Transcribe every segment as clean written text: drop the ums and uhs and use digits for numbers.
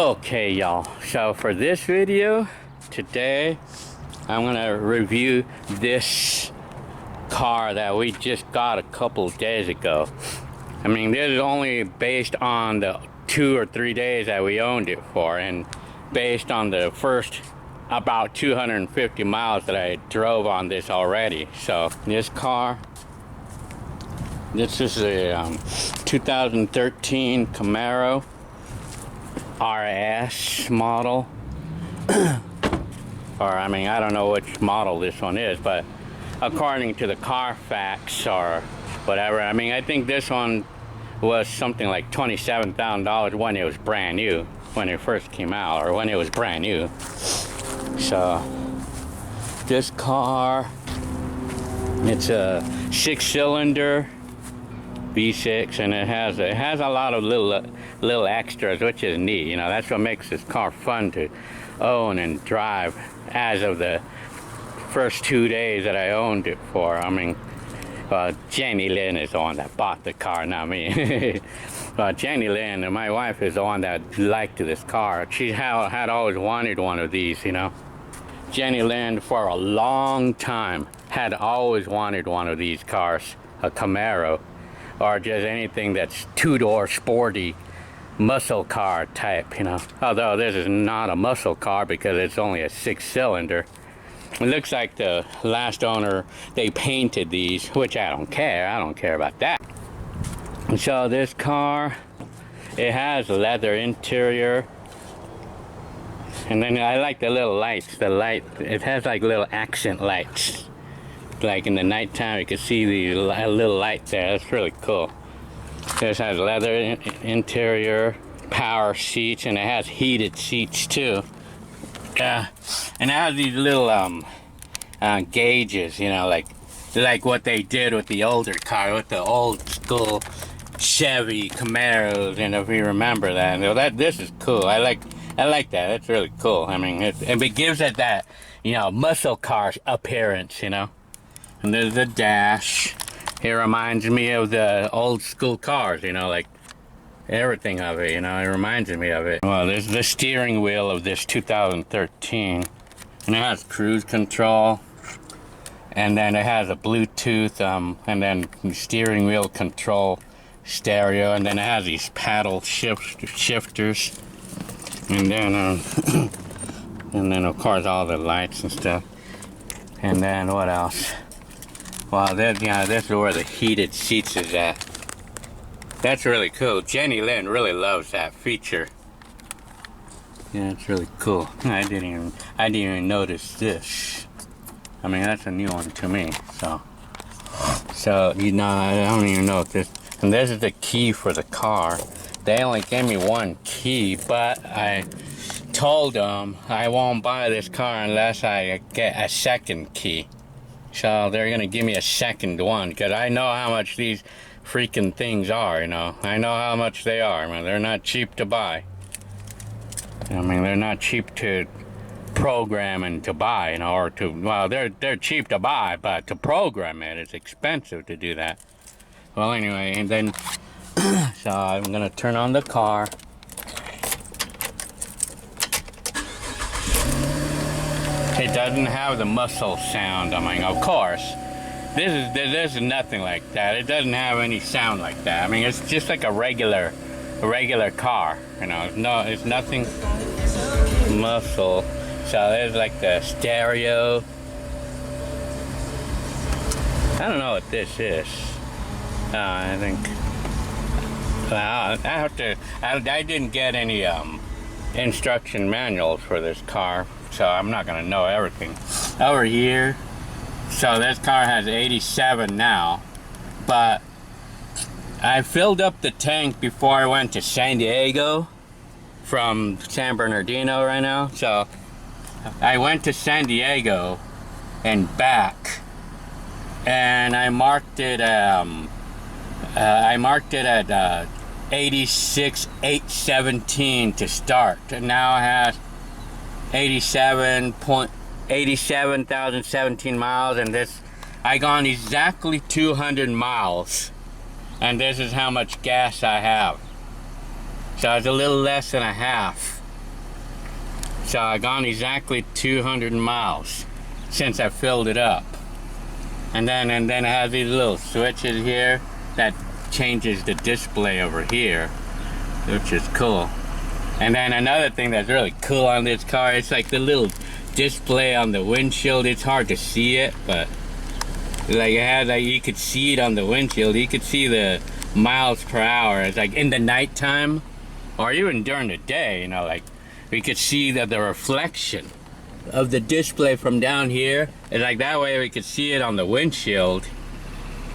Okay, y'all, so for this video today I'm gonna review this car that we just got a couple days ago. I mean, this is only based on the 2 or 3 days that we owned it for, and based on the first about 250 miles that I drove on this already. So this car, this is a 2013 Camaro RS model. Or I mean, I don't know which model this one is, but according to the Carfax or whatever, I mean, I think this one was something like $27,000 when it was brand new, when it first came out, or when it was brand new. So this car, it's a 6-cylinder V6, and it has a lot of little extras, which is neat. You know, that's what makes this car fun to own and drive. As of the first 2 days that I owned it for, I mean, Jenny Lynn is the one that bought the car, not me. Jenny Lynn, my wife, is the one that liked this car. She had always wanted one of these, you know. Jenny Lynn, for a long time, had always wanted one of these cars, a Camaro, or just anything that's two-door sporty muscle car type, you know. Although this is not a muscle car because it's only a 6-cylinder. It looks like the last owner, they painted these, which I don't care about that. So this car, it has a leather interior, and then I like the little lights. It has like little accent lights. Like in the nighttime, you can see the little light there. That's really cool. This has leather interior, power seats, and it has heated seats too. And it has these little gauges, you know, like what they did with the older car, with the old school Chevy Camaros. And if you remember that, you know, this is cool. I like that. That's really cool. I mean, it gives it that, you know, muscle car appearance, you know. And there's the dash. It reminds me of the old school cars, you know, like everything of it, you know, it reminds me of it. Well, there's the steering wheel of this 2013, and it has cruise control, and then it has a Bluetooth, and then steering wheel control stereo, and then it has these paddle shifters, and then, and then of course all the lights and stuff. And then what else? Well, this is where the heated seats is at. That's really cool. Jenny Lynn really loves that feature. Yeah, it's really cool. I didn't even notice this. I mean, that's a new one to me. So you know, I don't even know if this. And this is the key for the car. They only gave me one key, but I told them I won't buy this car unless I get a second key. So they're gonna give me a second one, because I know how much these freaking things are, you know. I know how much they are. I mean, they're not cheap to buy. I mean, they're not cheap to program and to buy, you know, or to, well, they're cheap to buy, but to program it is expensive to do that. Well, anyway, and then, so I'm gonna turn on the car. It doesn't have the muscle sound. I mean, of course, this is nothing like that. It doesn't have any sound like that. I mean, it's just like a regular car. You know, no, it's nothing muscle. So there's like the stereo. I don't know what this is. I think I didn't get any instruction manuals for this car, so I'm not gonna know everything. Over here, so this car has 87 now, but I filled up the tank before I went to San Diego from San Bernardino right now. So I went to San Diego and back, and I marked it at 86,817 to start, and now it has 87,017 miles, and this, I gone exactly 200 miles, and this is how much gas I have. So it's a little less than a half. So I gone exactly 200 miles since I filled it up. And then it has these little switches here that changes the display over here, which is cool. And then another thing that's really cool on this car, it's like the little display on the windshield. It's hard to see it, but like it has, like, you could see it on the windshield. You could see the miles per hour. It's like in the nighttime or even during the day, you know, like we could see that the reflection of the display from down here, and like that way we could see it on the windshield,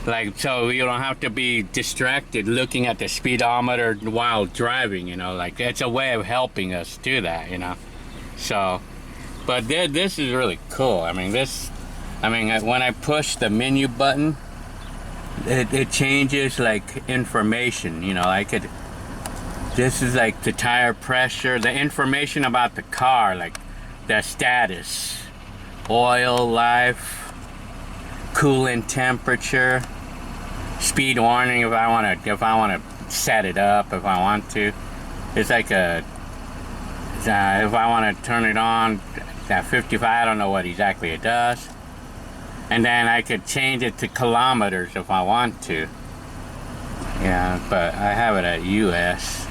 like, so you don't have to be distracted looking at the speedometer while driving, you know, like it's a way of helping us do that, you know. So but this is really cool. I mean, when I push the menu button, it changes like information, you know. This is like the tire pressure, the information about the car, like the status, oil life, coolant temperature, speed warning if I want to set it up if I want to. It's like if I want to turn it on at 55, I don't know what exactly it does. And then I could change it to kilometers if I want to. Yeah, but I have it at US.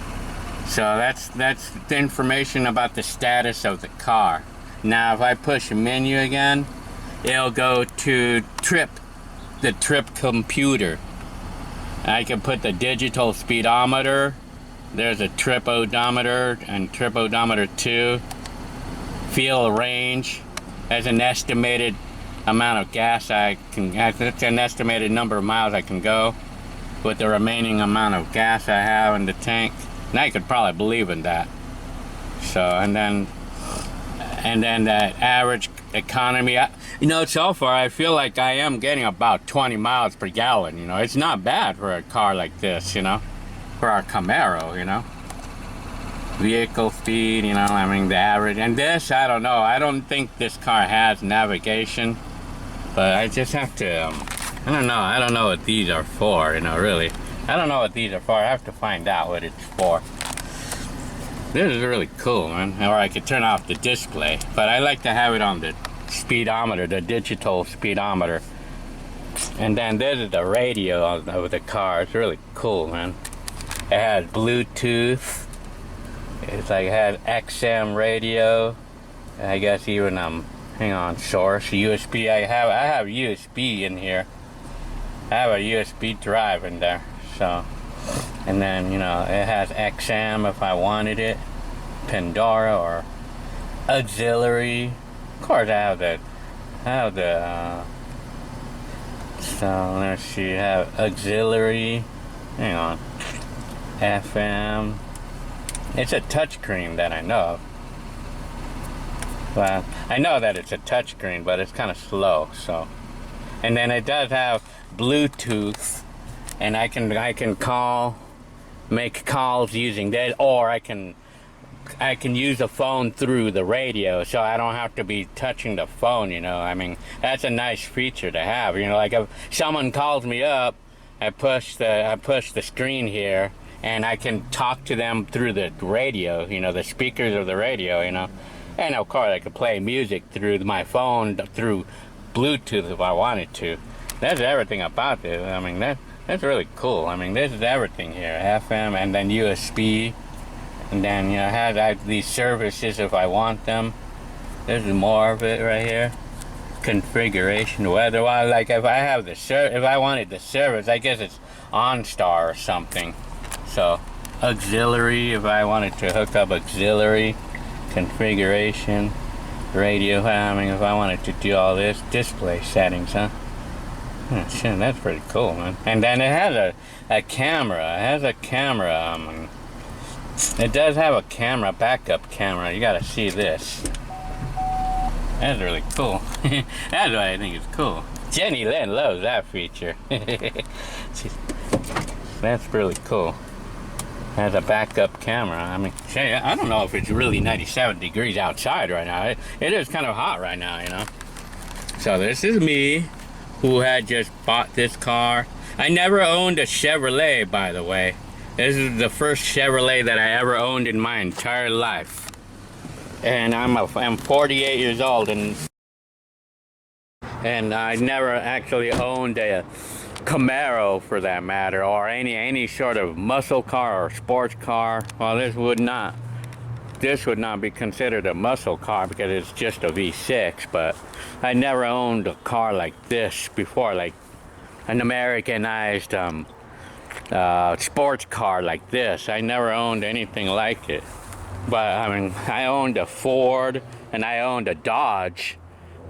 So that's the information about the status of the car. Now if I push menu again, it'll go to the trip computer. I can put the digital speedometer. There's a trip odometer and trip odometer 2. Fuel range. There's an estimated amount of gas it's an estimated number of miles I can go with the remaining amount of gas I have in the tank. Now you could probably believe in that. So, and then that average economy, you know, so far I feel like I am getting about 20 miles per gallon, you know. It's not bad for a car like this, you know, for our Camaro, you know. Vehicle speed, you know, I mean the average. And this, I don't know, I don't think this car has navigation, but I just have to, I don't know what these are for, you know, really. I don't know what these are for. I have to find out what it's for. This is really cool, man. Or I could turn off the display, but I like to have it on the speedometer, the digital speedometer. And then this is the radio of the car. It's really cool, man. It has Bluetooth. It's like it has XM radio. I guess even hang on, source USB. I have USB in here. I have a USB drive in there. So, and then, you know, it has XM if I wanted it, Pandora or auxiliary. Of course, I have the. So let's see, I have auxiliary. Hang on, FM. It's a touchscreen that I know of. Well, I know that it's a touchscreen, but it's kind of slow. So, and then it does have Bluetooth. And I can make calls using that, or I can use the phone through the radio, so I don't have to be touching the phone, you know. I mean, that's a nice feature to have, you know. Like if someone calls me up, I push the screen here, and I can talk to them through the radio, you know, the speakers of the radio, you know. And of course, I could play music through my phone through Bluetooth if I wanted to. That's everything about it. I mean, that's really cool. I mean, this is everything here. FM and then USB. And then, you know, I have these services if I want them. This is more of it right here. Configuration, weather. Well, like if I wanted the service, I guess it's OnStar or something. So, auxiliary, if I wanted to hook up auxiliary. Configuration. Radio, I mean, if I wanted to do all this. Display settings, huh? Oh, shit, that's pretty cool, man. And then it has a camera. It has a camera. It does have a camera, backup camera. You gotta see this. That's really cool. That's what I think is cool. Jenny Lynn loves that feature. That's really cool. It has a backup camera. I mean, I don't know if it's really 97 degrees outside right now. It is kind of hot right now, you know. So this is me, who had just bought this car. I never owned a Chevrolet, by the way. This is the first Chevrolet that I ever owned in my entire life. And I'm 48 years old, and I never actually owned a Camaro, for that matter, or any sort of muscle car or sports car. Well, this would not be considered a muscle car because it's just a V6, but I never owned a car like this before, like an Americanized sports car like this. I never owned anything like it. But I mean, I owned a Ford and I owned a Dodge,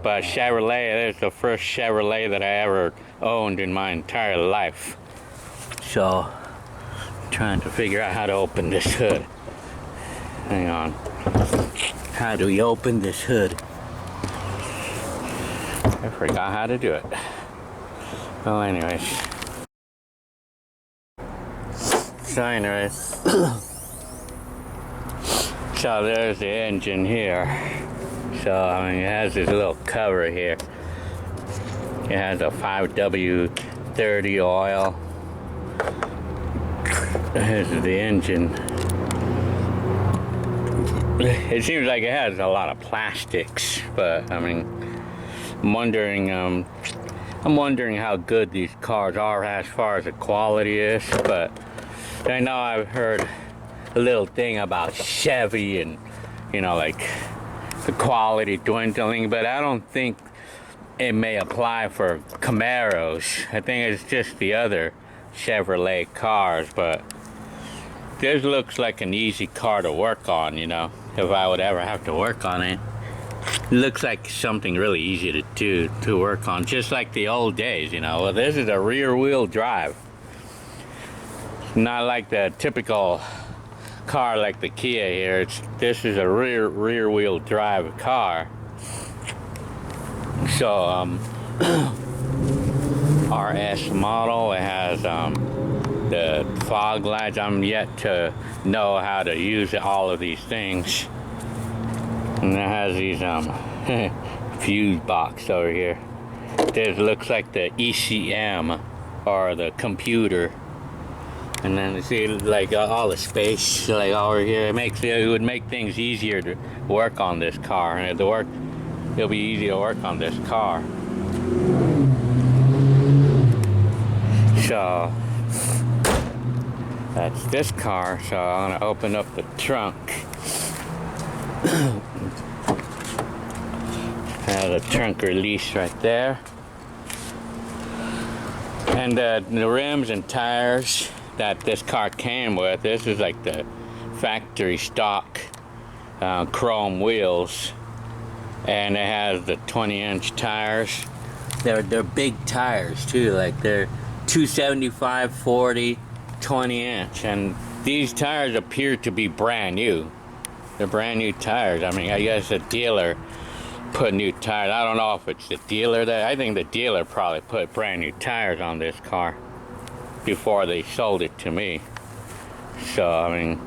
but Chevrolet is the first Chevrolet that I ever owned in my entire life. So, I'm trying to figure out how to open this hood. Hang on. How do we open this hood? I forgot how to do it. Well, anyways. So anyways. So there's the engine here. So I mean, it has this little cover here. It has a 5W30 oil. This is the engine. It seems like it has a lot of plastics, but I mean, I'm wondering how good these cars are as far as the quality is. But I know I've heard a little thing about Chevy and, you know, like the quality dwindling, but I don't think it may apply for Camaros. I think it's just the other Chevrolet cars, but this looks like an easy car to work on, you know, if I would ever have to work on it. It looks like something really easy to do, to work on, just like the old days, you know. Well, this is a rear-wheel drive. Not like the typical car like the Kia here. This is a rear-wheel drive car. So RS model. It has the fog lights. I'm yet to know how to use all of these things. And it has these fuse box over here. This looks like the ECM or the computer. And then you see like all the space like over here. It would make things easier to work on this car, and it'll be easy to work on this car. So that's this car. So I'm gonna open up the trunk. Have the trunk release right there, and the rims and tires that this car came with. This is like the factory stock chrome wheels, and it has the 20-inch tires. They're big tires too, like they're 275, 40, 20-inch, and these tires appear to be brand new. They're brand new tires. I mean, I guess the dealer put new tires. I don't know if it's the dealer that. I think the dealer probably put brand new tires on this car before they sold it to me. So I mean,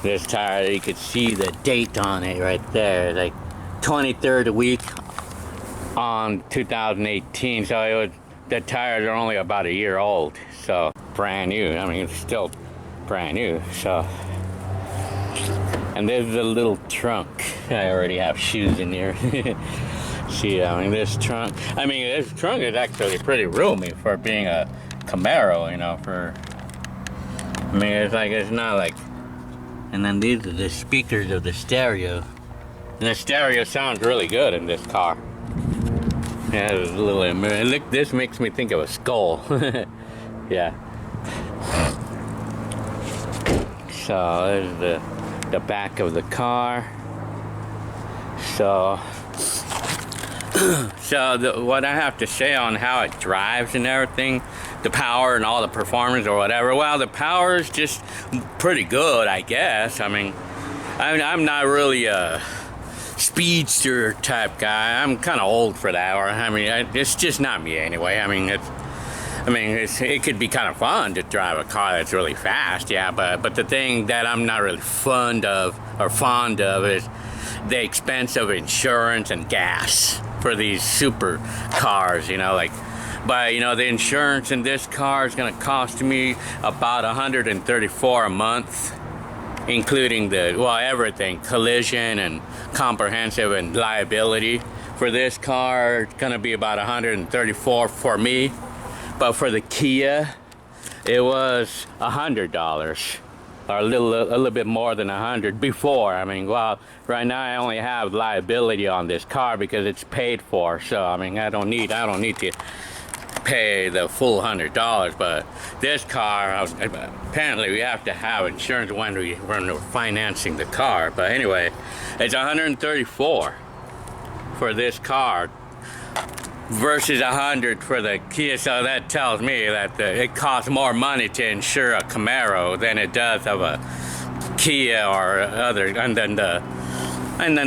this tire, you could see the date on it right there, like 23rd week on 2018. So the tires are only about a year old, so brand new. I mean, it's still brand new. So, and there's a little trunk. I already have shoes in here. See, I mean, this trunk is actually pretty roomy for being a Camaro, you know. I mean, it's not like. And then these are the speakers of the stereo. And the stereo sounds really good in this car. Yeah, there's a little. Look, this makes me think of a skull. Yeah. So there's the back of the car. So what I have to say on how it drives and everything, the power and all the performance or whatever, well, the power is just pretty good, I guess. I mean, I'm not really a speedster type guy. I'm kind of old for that, or I mean, it's just not me anyway. I mean, it could be kind of fun to drive a car that's really fast, yeah, but the thing that I'm not really fond of is the expense of insurance and gas for these super cars, you know, like. But you know, the insurance in this car is going to cost me about $134 a month, including everything, collision and comprehensive and liability. For this car, it's gonna be about $134 for me, but for the Kia, it was $100, or a little bit more than 100 before. I mean, well, right now I only have liability on this car because it's paid for. So I mean, I don't need to pay the full $100. But this car, apparently we have to have insurance when we're financing the car. But anyway, it's $134 for this car versus $100 for the Kia. So that tells me that it costs more money to insure a Camaro than it does of a Kia or other. And then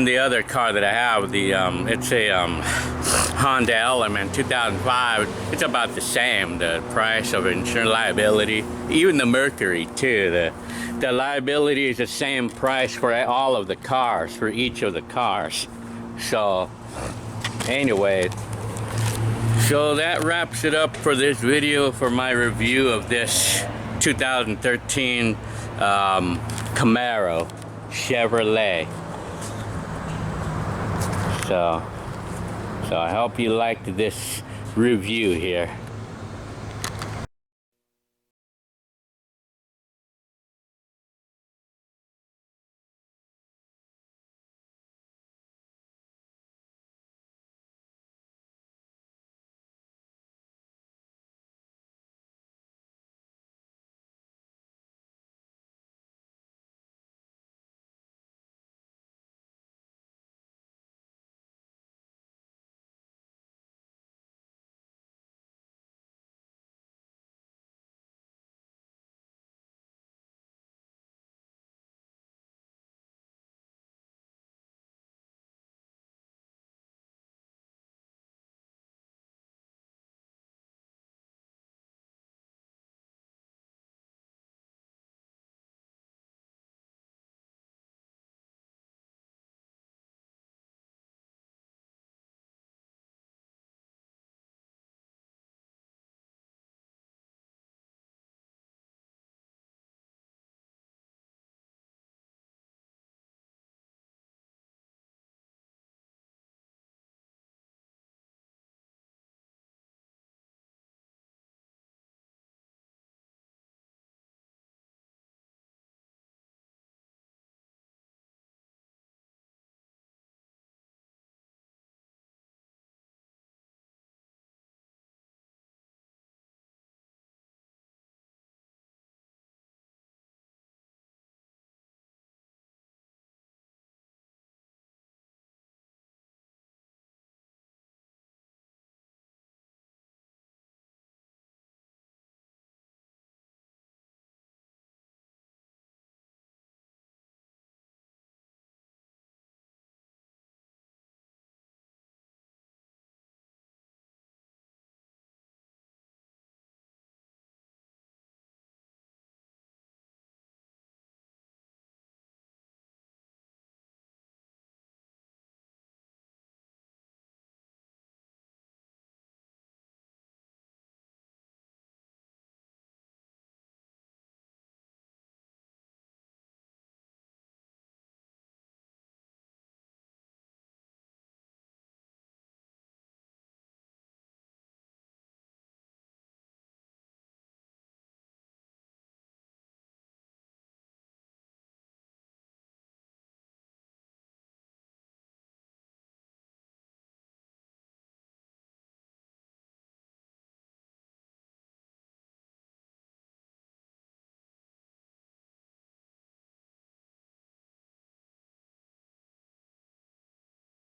the other car that I have, it's a Honda Element 2005. It's about the same, the price of insurance liability. Even the Mercury too. The liability is the same price for all of the cars, for each of the cars. So anyway, so that wraps it up for this video, for my review of this 2013 Camaro Chevrolet. So I hope you liked this review here.